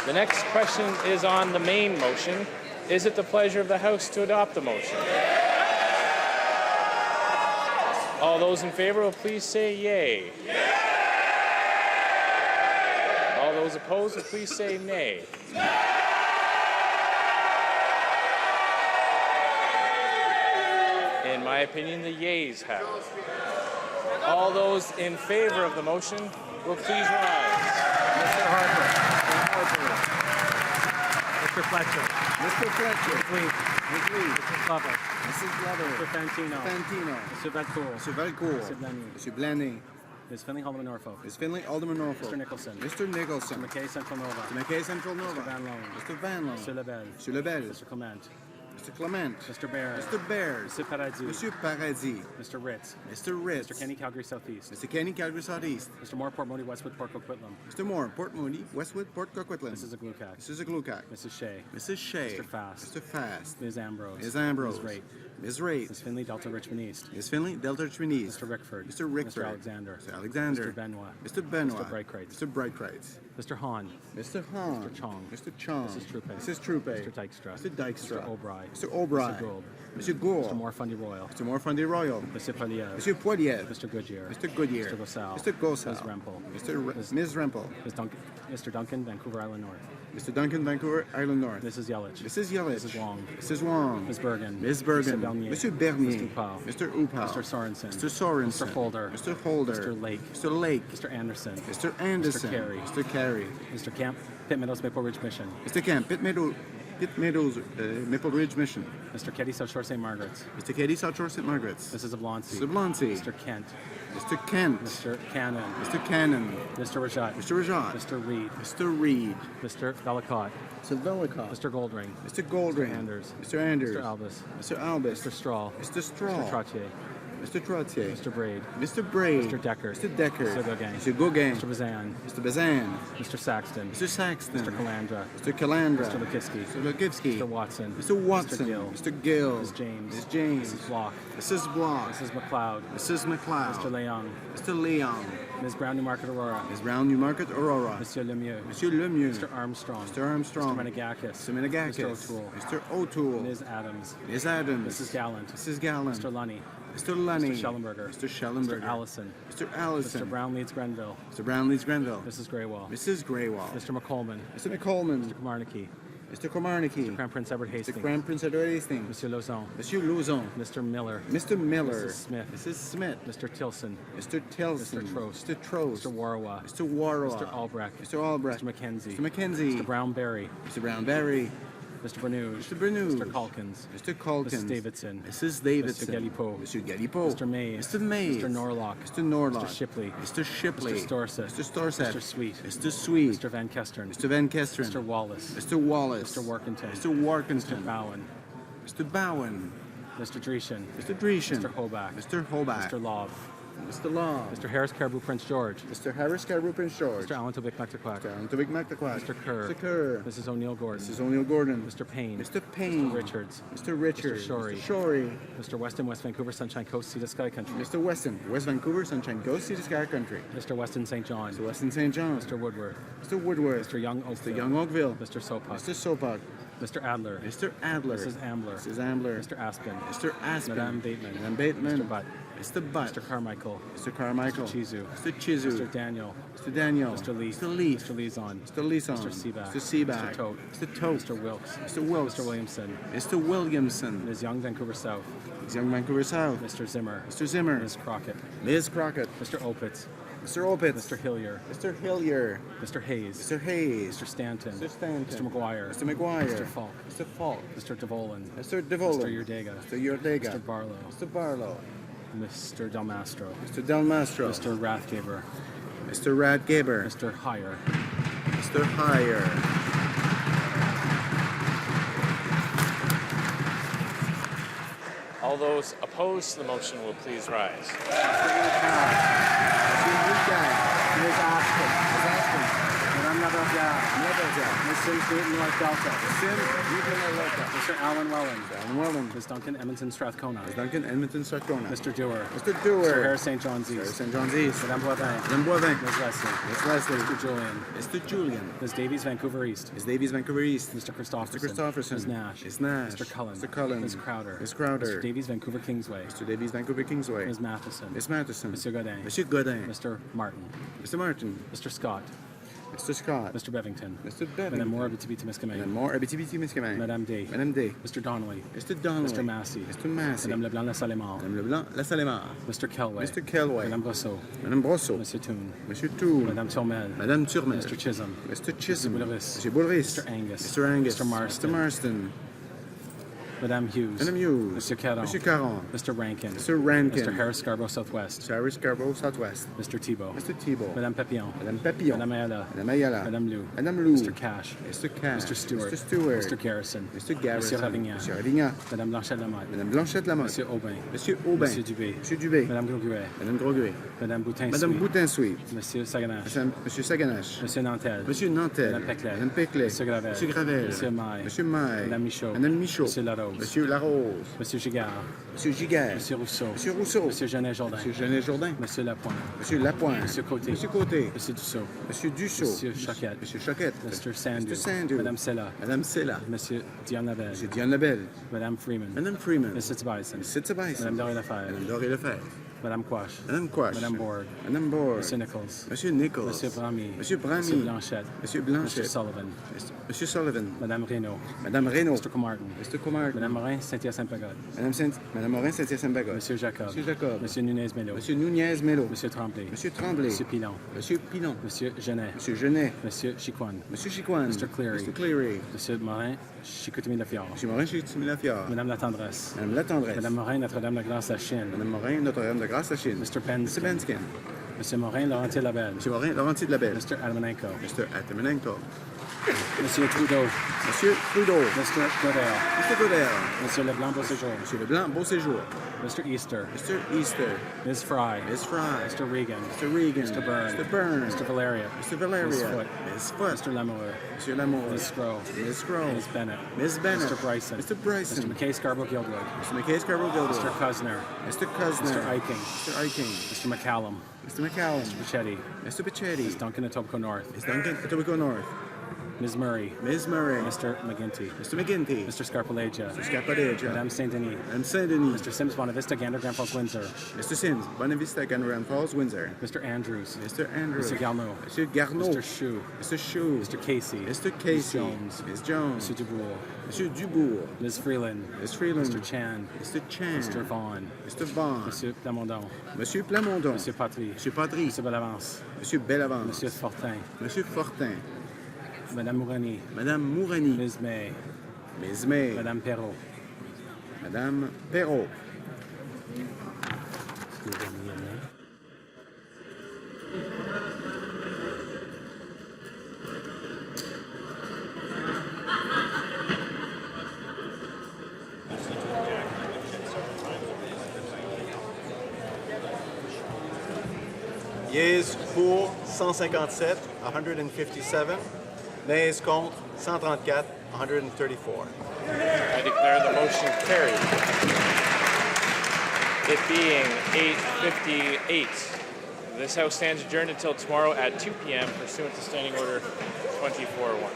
The next question is on the main motion. Is it the pleasure of the House to adopt the motion? All those in favor will please say yay. All those opposed will please say nay. In my opinion, the yeas have it. All those in favor of the motion will please rise. Mr. Harper. Mr. Fletcher. Mr. Fletcher. Ms. Lee. Mrs. Glover. Mrs. Glover. Mr. Fantino. Fantino. Mr. Valcourt. Mr. Valcourt. Mr. Blaney. Mr. Blaney. Ms. Finley, Alderman Norfolk. Ms. Finley, Alderman Norfolk. Mr. Nicholson. Mr. Nicholson. Mr. McKay, Central Nova. Mr. McKay, Central Nova. Mr. Van Loan. Mr. Van Loan. Mr. Lebel. Mr. Lebel. Mr. Clement. Mr. Clement. Mr. Bear. Mr. Bears. Mr. Paradis. Mr. Paradis. Mr. Ritz. Mr. Ritz. Mr. Kenny, Calgary Southeast. Mr. Kenny, Calgary Southeast. Mr. Moore, Port Moody, Westwood, Port Coquitlam. Mr. Moore, Port Moody, Westwood, Port Coquitlam. Mrs. Aglukac. Mrs. Aglukac. Mrs. Shea. Mrs. Shea. Mr. Fast. Mr. Fast. Ms. Ambrose. Ms. Ambrose. Ms. Raitt. Ms. Raitt. Ms. Finley, Delta Richmond East. Ms. Finley, Delta Richmond East. Mr. Rickford. Mr. Rickford. Mr. Alexander. Mr. Alexander. Mr. Benoit. Mr. Benoit. Mr. Breitkreitz. Mr. Breitkreitz. Mr. Hahn. Mr. Hahn. Mr. Chong. Mr. Chong. Mrs. Troupe. Mrs. Troupe. Mr. Dykstra. Mr. Dykstra. Mr. O'Brien. Mr. O'Brien. Mr. Gould. Mr. Gould. Mr. Moore, Fundy Royal. Mr. Moore, Fundy Royal. Mr. Poliev. Mr. Poiliev. Mr. Goodyear. Mr. Goodyear. Mr. Gosal. Mr. Gosal. Ms. Rempel. Ms. Rempel. Mr. Duncan, Vancouver Island North. Mr. Duncan, Vancouver Island North. Mrs. Yelich. Mrs. Yelich. Mrs. Wong. Mrs. Wong. Ms. Bergen. Ms. Bergen. Mr. Bernier. Mr. Bernier. Mr. Upal. Mr. Upal. Mr. Sorensen. Mr. Sorensen. Mr. Holder. Mr. Holder. Mr. Lake. Mr. Lake. Mr. Anderson. Mr. Anderson. Mr. Carey. Mr. Carey. Mr. Camp, Pitt Meadows, Maple Ridge Mission. Mr. Camp, Pitt Meadows, Maple Ridge Mission. Mr. Keddy, South Shore, St. Margaret's. Mr. Katie, South Shore, St. Margaret's. Mrs. Oblonsky. Mr. Blonsey. Mr. Kent. Mr. Kent. Mr. Cannon. Mr. Cannon. Mr. Rajat. Mr. Rajat. Mr. Reed. Mr. Reed. Mr. Vellacott. Mr. Velicott. Mr. Goldring. Mr. Goldring. Mr. Anders. Mr. Anders. Mr. Albus. Mr. Albus. Mr. Strahl. Mr. Strahl. Mr. Trottier. Mr. Trottier. Mr. Braid. Mr. Braid. Mr. Decker. Mr. Decker. Mr. Gauguin. Mr. Gauguin. Mr. Bazan. Mr. Bazan. Mr. Saxton. Mr. Saxton. Mr. Calandra. Mr. Calandra. Mr. Lukitsky. Mr. Lukitsky. Mr. Watson. Mr. Watson. Mr. Gill. Mr. Gill. Ms. James. Ms. James. Mrs. Block. Mrs. Block. Mrs. McLeod. Mrs. McLeod. Mr. Leung. Mr. Leon. Ms. Brown, Newmarket, Aurora. Ms. Brown, Newmarket, Aurora. Monsieur Lemieux. Monsieur Lemieux. Mr. Armstrong. Mr. Armstrong. Mr. Menegakis. Mr. Menegakis. Mr. O'Toole. Mr. O'Toole. Ms. Adams. Ms. Adams. Mrs. Gallant. Mrs. Gallant. Mr. Lunny. Mr. Lunny. Mr. Schellenberger. Mr. Schellenberger. Mr. Allison. Mr. Allison. Mr. Brown, Leeds, Grenville. Mr. Brown, Leeds, Grenville. Mrs. Graywall. Mrs. Graywall. Mr. McColeman. Mr. McColeman. Mr. Komarnicki. Mr. Komarnicki. Crown Prince Edward Mr. Hastings. Crown Prince Edward Hastings. Monsieur Lauzon. Monsieur Lauzon. Mr. Miller. Mr. Miller. Mrs. Smith. Mrs. Smith. Mr. Tilson. Mr. Tilson. Mr. Trost. Mr. Trost. Mr. Warwa. Mr. Warwa. Mr. Albrecht. Mr. Albrecht. Mr. Mackenzie. Mr. Mackenzie. Mr. Brownberry. Mr. Brownberry. Mr. Bernuge. Mr. Bernuge. Mr. Calkins. Mr. Calkins. Mrs. Davidson. Mrs. Davidson. Mr. Galipeau. Mr. Galipeau. Mr. Mays. Mr. Mays. Mr. Norlock. Mr. Norlock. Mr. Shipley. Mr. Shipley. Mr. Storsett. Mr. Storsett. Mr. Sweet. Mr. Sweet. Mr. Van Kestern. Mr. Van Kesteren. Mr. Wallace. Mr. Wallace. Mr. Workington. Mr. Workington. Mr. Bowen. Mr. Bowen. Mr. Dreeshen. Mr. Dreeshen. Mr. Hobach. Mr. Hobach. Mr. Love. Mr. Law. Mr. Harris Caribou Prince George. Mr. Harris Caribou Prince George. Mr. Allen Tobic Mactaquac. Mr. Alan Tobic Mactaquac. Mr. Kerr. Mr. Kerr. Mrs. O'Neill Gordon. Mrs. O'Neill Gordon. Mr. Payne. Mr. Payne. Mr. Richards. Mr. Richards. Mr. Shorey. Mr. Shorey. Mr. Weston, West Vancouver, Sunshine Coast, Sea to Sky Country. Mr. Weston, West Vancouver, Sunshine Coast, Sea to Sky Country. Mr. Weston, St. John. Mr. Weston St. John. Mr. Woodward. Mr. Woodward. Mr. Young Oakville. Mr. Young Oakville. Mr. Sopak. Mr. Sopak. Mr. Adler. Mr. Adler. Mrs. Ambler. Mrs. Ambler. Mr. Aspen. Mr. Aspen. Madame Bateman. Madame Bateman. Mr. Butt. Mr. Butt. Mr. Carmichael. Mr. Carmichael. Mr. Chizu. Mr. Chizu. Mr. Daniel. Mr. Daniel. Mr. Leaf. Mr. Leaf. Mr. Leeson. Mr. Leeson. Mr. Seaback. Mr. Seaback. Mr. Tote. Mr. Tote. Mr. Wilkes. Mr. Wilkes. Mr. Williamson. Mr. Williamson. Ms. Young, Vancouver South. Ms. Young, Vancouver South. Mr. Zimmer. Mr. Zimmer. Ms. Crockett. Ms. Crockett. Mr. Opitz. Mr. Opitz. Mr. Hillier. Mr. Hillier. Mr. Hayes. Mr. Hayes. Mr. Stanton. Mr. Stanton. Mr. McGuire. Mr. McGuire. Mr. Falk. Mr. Falk. Mr. DeVolen. Mr. DeVolen. Mr. Yurdega. Mr. Yurdega. Mr. Barlow. Mr. Barlow. Mr. Del Mastro. Mr. Del Mastro. Mr. Rathgaber. Mr. Radgaber. Mr. Heyer. Mr. Heyer. All those opposed to the motion will please rise. Ms. Aspen. Ms. Aspen. Madame Navardia. Delta. Ms. Sims Newton North Delta. Sim Newton Delta. Mr. Alan Welland. Alan Welland. Ms. Duncan Edmonton Strathcona. Duncan Edmonton Strathcona. Mr. Dewar. Mr. Mr. Dewar. Harris St. John's Harris East. St. John's East. Madame Boivin. Madame Boivin. Ms. Leslie. Miss Leslie. Mr. Julian. Mr. Julian. Ms. Davies Vancouver East. Miss Davies Vancouver East. Mr. Christopherson. Mr. Christopherson. Ms. Nash. Miss Nash. Mr. Cullen. Mr. Cullen. Ms. Crowder. Miss Crowder. Mr. Davies Vancouver Kingsway. Mr. Davies Vancouver Kingsway. Ms. Matheson. Miss Matheson. Monsieur Godin. Monsieur Godin. Mr. Martin. Mr. Martin. Mr. Scott. Mr. Scott. Mr. Bevington. Mr. Bevington. Madame Moore Abitibi Miss Madame Moore, Abitibi, Miss Camille. Madame Day. Madame Day. Mr. Donnelly. Mr. Donnelly. Mr. Massey. Mr. Massey. Madame Leblanc La Salle-Mort. Madame Leblanc, La Salle-Mort. Mr. Kelway. Mr. Kelway. Madame Brosseau. Madame Brosseau. Monsieur Toon. Monsieur Toul. Madame Turmel. Madame Turmel. Mr. Chisholm. Mr. Chisholm. Mr. Boulris. Monsieur Boulris. Mr. Angus. Mr. Angus. Mr. Marston. Mr. Marston. Madame Hughes. Madame Hughes. Monsieur Caron. Monsieur Caron. Mr. Rankin. Mr. Rankin. Mr. Harris Scarborough Southwest. Mr. Harris Scarborough Southwest. Mr. Thibault. Mr. Thibault. Madame Papillon. Madame Papillon. Madame Ayala. Madame Ayala. Madame Lou. Madame Lou. Mr. Cash. Mr. Cash. Mr. Stewart. Mr. Stewart. Mr. Garrison. Mr. Garrison. Monsieur Ravignan. Monsieur Ravignan. Madame Blanchette Lamotte. Madame Blanchette Lamotte. Monsieur Aubin. Monsieur Aubin. Monsieur Dubé. Monsieur Dubé. Madame Groguet. Madame Groguet. Madame Boutin. Madame Boutin-Sweet. Monsieur Saganache. Monsieur Saganache. Monsieur Nantel. Monsieur Nantel. Madame Peclet. Madame Peclet. Monsieur Gravel. Monsieur Gravel. Monsieur Maille. Monsieur Maille. Madame Michaud. Madame Michaud. Monsieur Larose. Monsieur Larose. Monsieur Gigard. Monsieur Giguère. Monsieur Rousseau. Monsieur Rousseau. Monsieur Genet Jourdain. Monsieur Genet Jourdain. Monsieur Lapointe. Monsieur Lapointe. Monsieur Côté. Monsieur Côté. Monsieur Dussault. Monsieur Dussault. Monsieur Choquette. Monsieur Choquette. Mr. Sandu. Mr. Sandu. Madame Sella. Madame Sella. Monsieur Diane Labelle. Monsieur Diane Labelle. Madame Freeman. Madame Freeman. Monsieur Tobiason. Monsieur Tobiason. Madame Doré Lefebvre. Madame Doré Lefebvre. Madame Quash. Madame Quash. Madame Borg. Madame Borg. Monsieur Nichols. Monsieur Nichols. Monsieur Bramy. Monsieur Bramy. Monsieur Blanchette. Monsieur Mr. Blanchet. Sullivan. Monsieur Sullivan. Madame Reynaud. Madame Reynaud. Mr. Comartin. Mr. Comartin. Madame Morin, Saint-Hyacinthe-Pagode. Madame Morin, Saint-Hyacinthe-Bagot. Monsieur Jacob. Monsieur Jacob. Monsieur Nunez-Melo. Monsieur Nunez Melo. Monsieur Tremblay. Monsieur Tremblay. Monsieur Pilon. Monsieur Pilon. Monsieur Genet. Monsieur Genet. Monsieur Chicoine. Monsieur Chicoine. Mr. Cleary. Mr. Cleary. Monsieur Morin, Chicoutimi-Lafiore. Monsieur Morin, Chicoutimi-Lafiore. Madame La Tendresse. Madame La Tendresse. Madame Morin, Notre-Dame-de-Grâce-à-Chine. Madame Morin, Notre-Dame de Grâce à Chine. Mr. Benskin. Mr. Benskin. Monsieur Morin, Laurentier-Labelle. Monsieur Morin, Laurentier de Labelle. Mr. Almanenko. Mr. Atamanenko. Monsieur Trudeau. Monsieur Trudeau. Mr. Godel. Mr. Godel. Monsieur Leblanc Beauséjour. Monsieur Leblanc, Beau Séjour. Mr. Easter. Mr. Easter. Ms. Fry. Miss Fry. Mr. Regan. Mr. Regan. Mr. Byrne. Mr. Byrne. Mr. Valeria. Mr. Valeria. Miss Foote. Miss Foote. Mr. Lamour. Monsieur Lamour. Ms. Scroll. Miss Scroll. Ms. Bennett. Miss Bennett. Mr. Bryson. Mr. Bryson. Mr. McKay Scarborough Guildwood. Mr. McKay Scarborough Guildwood. Mr. Cusner. Mr. Cusner. Mr. Eiking. Mr. Eiking. Mr. McCallum. Mr. McCallum. Pachetti. Mr. Pachetti. Ms. Duncan Etobicoke North. Miss Duncan, Etobicoke North. Ms. Murray. Ms. Murray. Mr. McGinty. Mr. McGinty. Mr. Scarpalegia. Mr. Scapadeja. Madame Saint-Denis. Madame Saint-Denis. Mr. Sims Bonavista Gander Grand Falls Windsor. Mr. Sims, Bonavista, Grand Falls, Windsor. Mr. Andrews. Mr. Andrews. Mr. Garneau. Monsieur Garneau. Mr. Shue. Mr. Chou. Mr. Casey. Mr. Casey. Ms. Jones. Ms. Jones. Mr. Dubourg. Monsieur Dubourg. Ms. Freeland. Ms. Freeland. Mr. Chan. Mr. Chan. Mr. Vaughn. Mr. Vaughn. Monsieur Plamondon. Monsieur Plamondon. Monsieur Patry. Monsieur Patry. Monsieur Bellavance. Monsieur Bellavance. Monsieur Fortin. Monsieur Fortin. Madame Mourani. Madame Mourani. Ms. May. Ms. May. Madame Perrault. Madame Perrault. Yeas pour 157, 157. Nays contre 134, 134. I declare the motion carried. It being 8:58. This House stands adjourned until tomorrow at 2 p.m. pursuant to Standing Order 24-1.